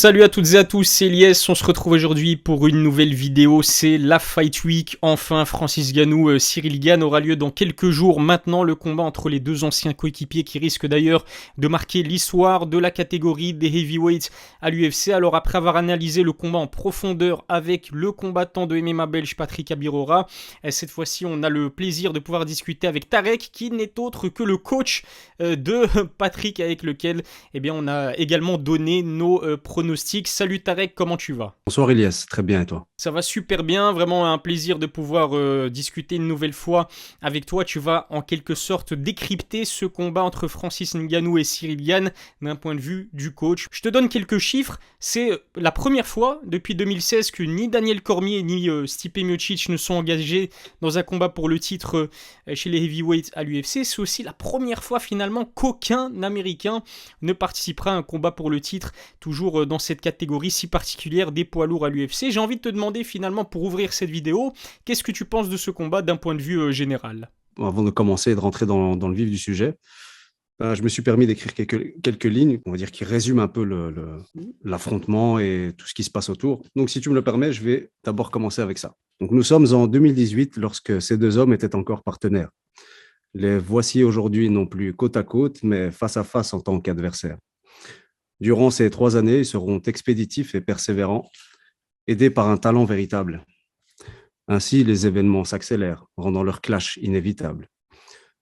Salut à toutes et à tous, c'est Elias, on se retrouve aujourd'hui pour une nouvelle vidéo, c'est la Fight Week, enfin Francis Ngannou, Cyril Gane aura lieu dans quelques jours maintenant, le combat entre les deux anciens coéquipiers qui risque d'ailleurs de marquer l'histoire de la catégorie des heavyweights à l'UFC. Alors après avoir analysé le combat en profondeur avec le combattant de MMA belge Patrick Abirora, cette fois-ci on a le plaisir de pouvoir discuter avec Tarek qui n'est autre que le coach de Patrick avec lequel on a également donné nos pronostics. Salut Tarek, comment tu vas ? Bonsoir Elias, très bien et toi ? Ça va super bien, vraiment un plaisir de pouvoir discuter une nouvelle fois avec toi. Tu vas en quelque sorte décrypter ce combat entre Francis Ngannou et Cyril Gane d'un point de vue du coach. Je te donne quelques chiffres, c'est la première fois depuis 2016 que ni Daniel Cormier ni Stipe Miocic ne sont engagés dans un combat pour le titre chez les heavyweights à l'UFC. C'est aussi la première fois finalement qu'aucun Américain ne participera à un combat pour le titre, toujours dans cette catégorie si particulière des poids lourds à l'UFC. J'ai envie de te demander finalement pour ouvrir cette vidéo, qu'est-ce que tu penses de ce combat d'un point de vue général ? Avant de commencer et de rentrer dans le vif du sujet, je me suis permis d'écrire quelques lignes, on va dire, qui résument un peu l'affrontement et tout ce qui se passe autour. Donc, si tu me le permets, je vais d'abord commencer avec ça. Donc, nous sommes en 2018 lorsque ces deux hommes étaient encore partenaires. Les voici aujourd'hui non plus côte à côte, mais face à face en tant qu'adversaires. Durant ces 3 années, ils seront expéditifs et persévérants, aidés par un talent véritable. Ainsi, les événements s'accélèrent, rendant leur clash inévitable.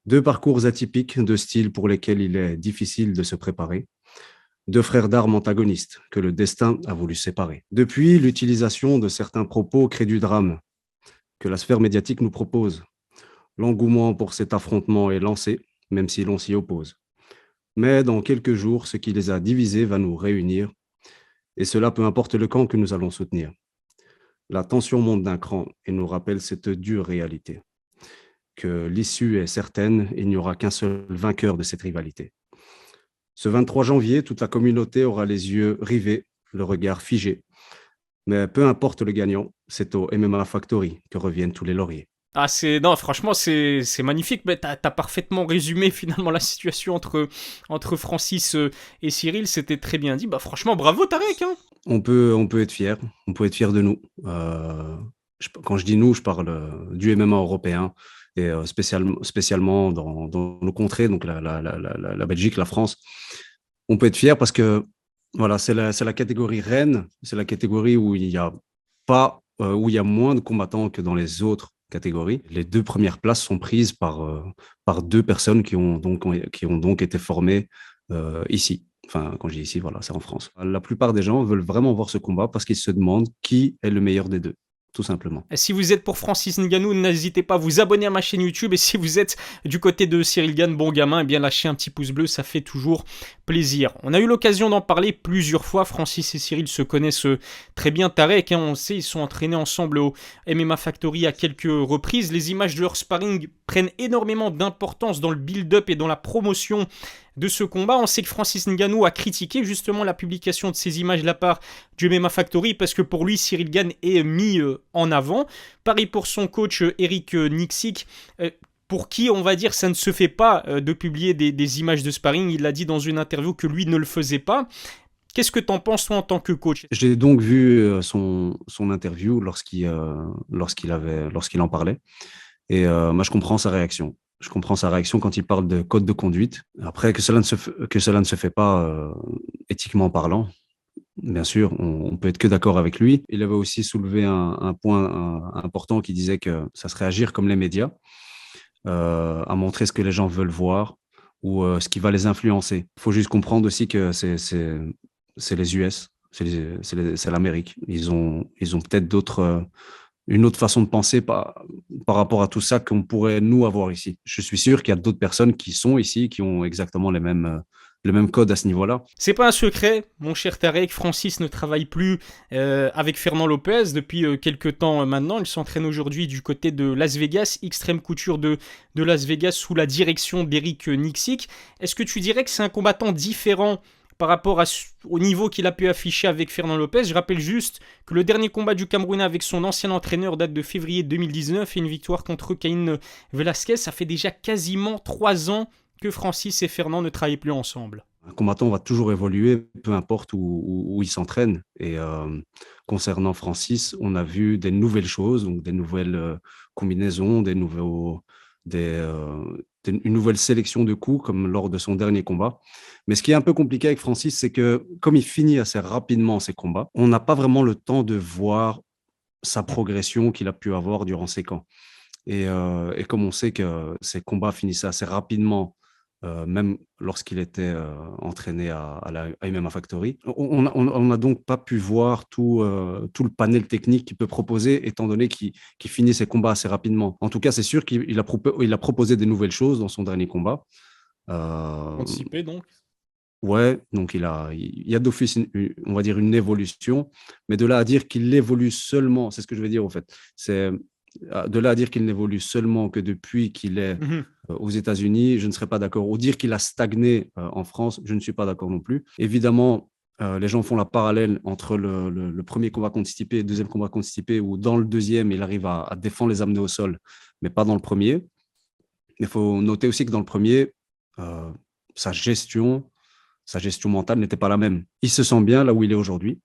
Deux parcours atypiques, deux styles pour lesquels il est difficile de se préparer. Deux frères d'armes antagonistes que le destin a voulu séparer. Depuis, l'utilisation de certains propos crée du drame que la sphère médiatique nous propose. L'engouement pour cet affrontement est lancé, même si l'on s'y oppose. Mais dans quelques jours, ce qui les a divisés va nous réunir, et cela peu importe le camp que nous allons soutenir. La tension monte d'un cran et nous rappelle cette dure réalité, que l'issue est certaine, il n'y aura qu'un seul vainqueur de cette rivalité. Ce 23 janvier, toute la communauté aura les yeux rivés, le regard figé. Mais peu importe le gagnant, c'est au MMA Factory que reviennent tous les lauriers. Ah, non, franchement, c'est magnifique. Mais t'as parfaitement résumé finalement la situation entre Francis et Cyril. C'était très bien dit. Bah, franchement, bravo Tarek, hein. On peut être fier, on peut être fier de nous. Quand je dis nous, je parle du MMA européen et spécialement dans nos contrées, donc la Belgique, la France. On peut être fier parce que voilà, c'est la catégorie reine, c'est la catégorie où il y a pas, où il y a moins de combattants que dans les autres catégories. Les 2 premières places sont prises par 2 personnes qui ont donc été formées ici. Enfin, quand je dis ici, voilà, c'est en France. La plupart des gens veulent vraiment voir ce combat parce qu'ils se demandent qui est le meilleur des deux, tout simplement. Si vous êtes pour Francis Ngannou, n'hésitez pas à vous abonner à ma chaîne YouTube. Et si vous êtes du côté de Cyril Gane, bon gamin, lâchez un petit pouce bleu, ça fait toujours plaisir. On a eu l'occasion d'en parler plusieurs fois. Francis et Cyril se connaissent très bien. Tarek, on sait, ils sont entraînés ensemble au MMA Factory à quelques reprises. Les images de leur sparring prennent énormément d'importance dans le build-up et dans la promotion de ce combat. On sait que Francis Ngannou a critiqué justement la publication de ces images de la part du MMA Factory parce que pour lui, Cyril Gane est mis en avant. Pareil pour son coach Eric Nicksick, pour qui, on va dire, ça ne se fait pas de publier des images de sparring. Il a dit dans une interview que lui ne le faisait pas. Qu'est-ce que tu en penses, toi, en tant que coach ? J'ai donc vu son interview lorsqu'il en parlait. Et moi, je comprends sa réaction. Je comprends sa réaction quand il parle de code de conduite. Après, que cela ne se fait pas éthiquement parlant, bien sûr, on peut être que d'accord avec lui. Il avait aussi soulevé un point important qui disait que ça serait agir comme les médias, à montrer ce que les gens veulent voir ou ce qui va les influencer. Il faut juste comprendre aussi que c'est les US, c'est l'Amérique. Ils ont peut-être une autre façon de penser par rapport à tout ça qu'on pourrait, nous, avoir ici. Je suis sûr qu'il y a d'autres personnes qui sont ici, qui ont exactement le même code à ce niveau-là. C'est pas un secret, mon cher Tarek, Francis ne travaille plus avec Fernand Lopez depuis quelques temps maintenant. Il s'entraîne aujourd'hui du côté de Las Vegas, Extreme Couture de Las Vegas, sous la direction d'Eric Nicksick. Est-ce que tu dirais que c'est un combattant différent par rapport au niveau qu'il a pu afficher avec Fernand Lopez? Je rappelle juste que le dernier combat du Camerounais avec son ancien entraîneur date de février 2019 et une victoire contre Cain Velasquez. Ça fait déjà quasiment 3 ans que Francis et Fernand ne travaillent plus ensemble. Un combattant va toujours évoluer, peu importe où il s'entraîne. Et concernant Francis, on a vu des nouvelles choses, donc des nouvelles combinaisons, une nouvelle sélection de coups, comme lors de son dernier combat. Mais ce qui est un peu compliqué avec Francis, c'est que comme il finit assez rapidement ses combats, on n'a pas vraiment le temps de voir sa progression qu'il a pu avoir durant ses camps. Et comme on sait que ses combats finissaient assez rapidement, même lorsqu'il était entraîné à la MMA Factory, on n'a donc pas pu voir tout le panel technique qu'il peut proposer, étant donné qu'il finit ses combats assez rapidement. En tout cas, c'est sûr qu'il a proposé des nouvelles choses dans son dernier combat. Euh, Anticipé donc. ouais, donc il y a d'office, on va dire, une évolution, mais de là à dire qu'il évolue seulement, c'est ce que je veux dire au fait, c'est de là à dire qu'il n'évolue seulement que depuis qu'il est Mhm. aux États-Unis, je ne serais pas d'accord. Ou dire qu'il a stagné en France, je ne suis pas d'accord non plus. Évidemment, les gens font la parallèle entre le premier combat contre Stipe et le deuxième combat contre Stipe, où dans le deuxième, il arrive à défendre les amener au sol, mais pas dans le premier. Il faut noter aussi que dans le premier, euh, sa gestion, sa gestion mentale n'était pas la même. Il se sent bien là où il est aujourd'hui.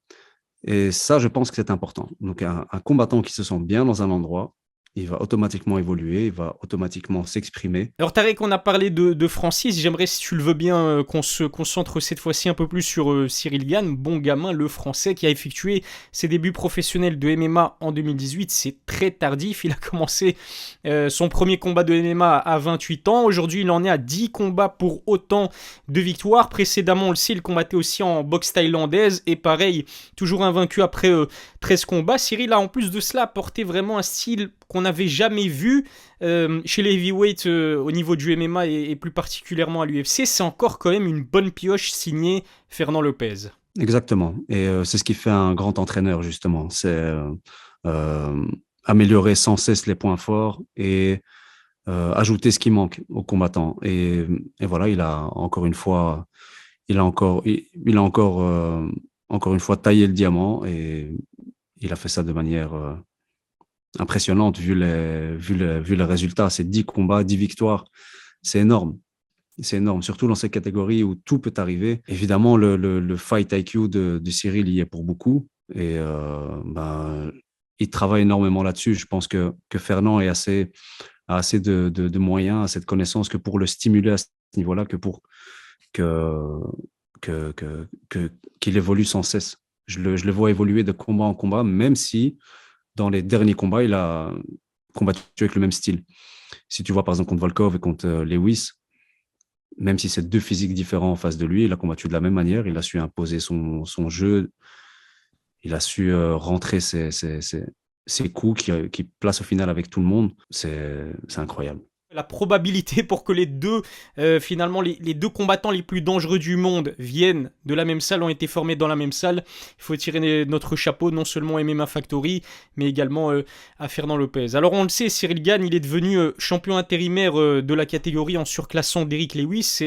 Et ça, je pense que c'est important. Donc, un combattant qui se sent bien dans un endroit, il va automatiquement évoluer, il va automatiquement s'exprimer. Alors Tarek, on a parlé de Francis, j'aimerais si tu le veux bien qu'on se concentre cette fois-ci un peu plus sur Cyril Gane, bon gamin, le français qui a effectué ses débuts professionnels de MMA en 2018, c'est très tardif, il a commencé son premier combat de MMA à 28 ans, aujourd'hui il en est à 10 combats pour autant de victoires, précédemment on le sait, il combattait aussi en boxe thaïlandaise et pareil, toujours invaincu après 13 combats. Cyril a en plus de cela apporté vraiment un style qu'on n'avait jamais vu chez les heavyweights au niveau du MMA et plus particulièrement à l'UFC. C'est encore quand même une bonne pioche signée Fernand Lopez. Exactement. Et c'est ce qui fait un grand entraîneur, justement. C'est euh, améliorer sans cesse les points forts et ajouter ce qui manque aux combattants. Et voilà, il a encore une fois, il a encore une fois taillé le diamant et il a fait ça de manière impressionnante vu les résultats. C'est 10 combats, 10 victoires. C'est énorme. C'est énorme, surtout dans ces catégories où tout peut arriver. Évidemment, le fight IQ de Cyril y est pour beaucoup. Et il travaille énormément là-dessus. Je pense que Fernand a assez de moyens, assez de connaissances que pour le stimuler à ce niveau-là, que, qu'il évolue sans cesse. Je le vois évoluer de combat en combat, même si dans les derniers combats, il a combattu avec le même style. Si tu vois par exemple contre Volkov et contre Lewis, même si c'est deux physiques différents en face de lui, il a combattu de la même manière, il a su imposer son jeu, il a su rentrer ses coups qui place au final avec tout le monde. C'est incroyable. La probabilité pour que les deux, finalement, les deux combattants les plus dangereux du monde viennent de la même salle, ont été formés dans la même salle. Il faut tirer notre chapeau, non seulement à MMA Factory, mais également à Fernand Lopez. Alors on le sait, Cyril Gane, il est devenu champion intérimaire de la catégorie en surclassant d'Eric Lewis.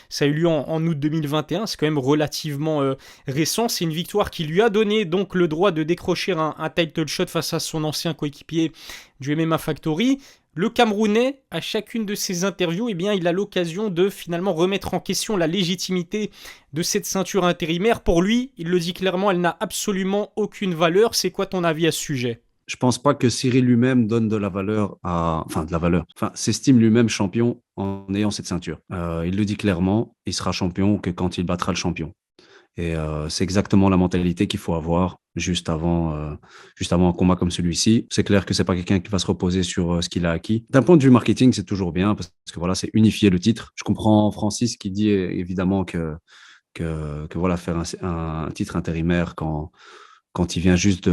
Ça a eu lieu en août 2021, c'est quand même relativement récent. C'est une victoire qui lui a donné donc le droit de décrocher un title shot face à son ancien coéquipier du MMA Factory. Le Camerounais, à chacune de ses interviews, eh bien, il a l'occasion de finalement remettre en question la légitimité de cette ceinture intérimaire. Pour lui, il le dit clairement, elle n'a absolument aucune valeur. C'est quoi ton avis à ce sujet ? Je pense pas que Cyril lui-même donne de la valeur enfin de la valeur, enfin s'estime lui-même champion en ayant cette ceinture. Il le dit clairement, il sera champion que quand il battra le champion. Et c'est exactement la mentalité qu'il faut avoir juste avant un combat comme celui-ci. C'est clair que c'est pas quelqu'un qui va se reposer sur ce qu'il a acquis. D'un point de vue marketing, c'est toujours bien parce que voilà, c'est unifier le titre. Je comprends Francis qui dit évidemment que voilà, faire un titre intérimaire quand il vient juste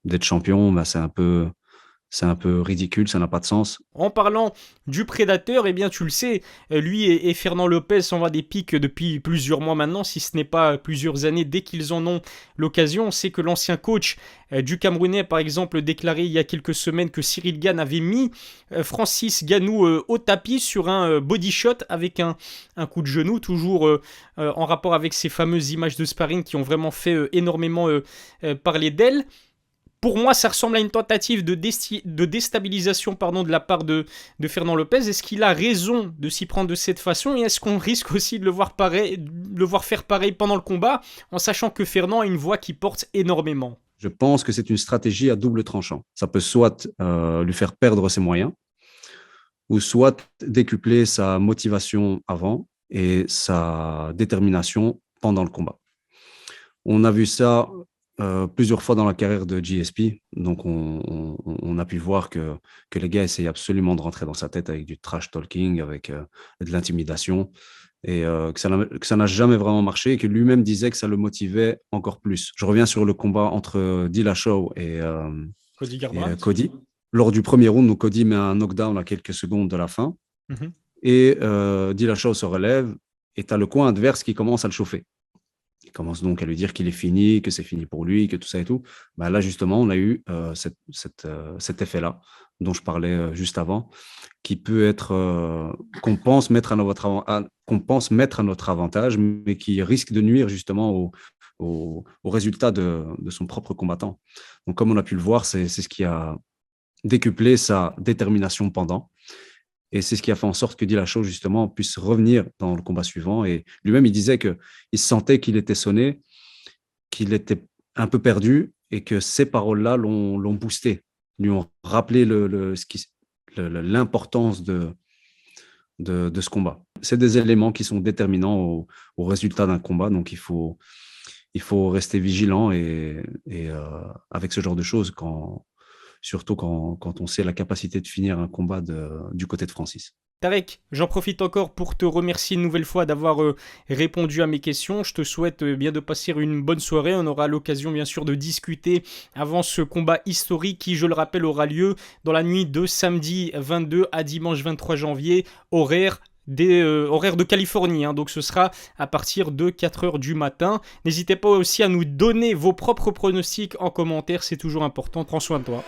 d'être champion, bah, c'est un peu ridicule, ça n'a pas de sens. En parlant du prédateur, eh bien tu le sais, lui et Fernand Lopez s'envoient des pics depuis plusieurs mois maintenant, si ce n'est pas plusieurs années, dès qu'ils en ont l'occasion. On sait que l'ancien coach du Camerounais, par exemple, déclaré il y a quelques semaines que Cyril Gane avait mis Francis Ngannou au tapis sur un body shot avec un coup de genou, toujours en rapport avec ces fameuses images de sparring qui ont vraiment fait énormément parler d'elle. Pour moi, ça ressemble à une tentative de déstabilisation de la part de Fernand Lopez. Est-ce qu'il a raison de s'y prendre de cette façon et est-ce qu'on risque aussi de le voir faire pareil pendant le combat en sachant que Fernand a une voix qui porte énormément? Je pense que c'est une stratégie à double tranchant. Ça peut soit lui faire perdre ses moyens ou soit décupler sa motivation avant et sa détermination pendant le combat. On a vu ça plusieurs fois dans la carrière de GSP. Donc, on a pu voir que les gars essayent absolument de rentrer dans sa tête avec du trash talking, avec de l'intimidation, et que ça n'a jamais vraiment marché et que lui-même disait que ça le motivait encore plus. Je reviens sur le combat entre Dillashaw et Cody Garbrandt. Cody. Lors du premier round, donc Cody met un knockdown à quelques secondes de la fin et Dillashaw se relève et tu as le coin adverse qui commence à le chauffer. Il commence donc à lui dire qu'il est fini, que c'est fini pour lui, que tout ça et tout. Bah là, justement, on a eu cet effet-là dont je parlais juste avant, qui peut être qu'on pense mettre à notre avantage, mais qui risque de nuire justement au résultat de son propre combattant. Donc, comme on a pu le voir, c'est ce qui a décuplé sa détermination pendant. Et c'est ce qui a fait en sorte que Dillashaw, justement, puisse revenir dans le combat suivant. Et lui-même, il disait qu'il sentait qu'il était sonné, qu'il était un peu perdu et que ces paroles-là l'ont boosté, lui ont rappelé l'importance de ce combat. C'est des éléments qui sont déterminants au résultat d'un combat. Donc, il faut rester vigilant et avec ce genre de choses surtout quand on sait la capacité de finir un combat du côté de Francis. Tarek, j'en profite encore pour te remercier une nouvelle fois d'avoir répondu à mes questions. Je te souhaite bien de passer une bonne soirée. On aura l'occasion bien sûr de discuter avant ce combat historique qui, je le rappelle, aura lieu dans la nuit de samedi 22 à dimanche 23 janvier, horaire de Californie, donc ce sera à partir de 4h du matin. N'hésitez pas aussi à nous donner vos propres pronostics en commentaire, c'est toujours important. Prends soin de toi.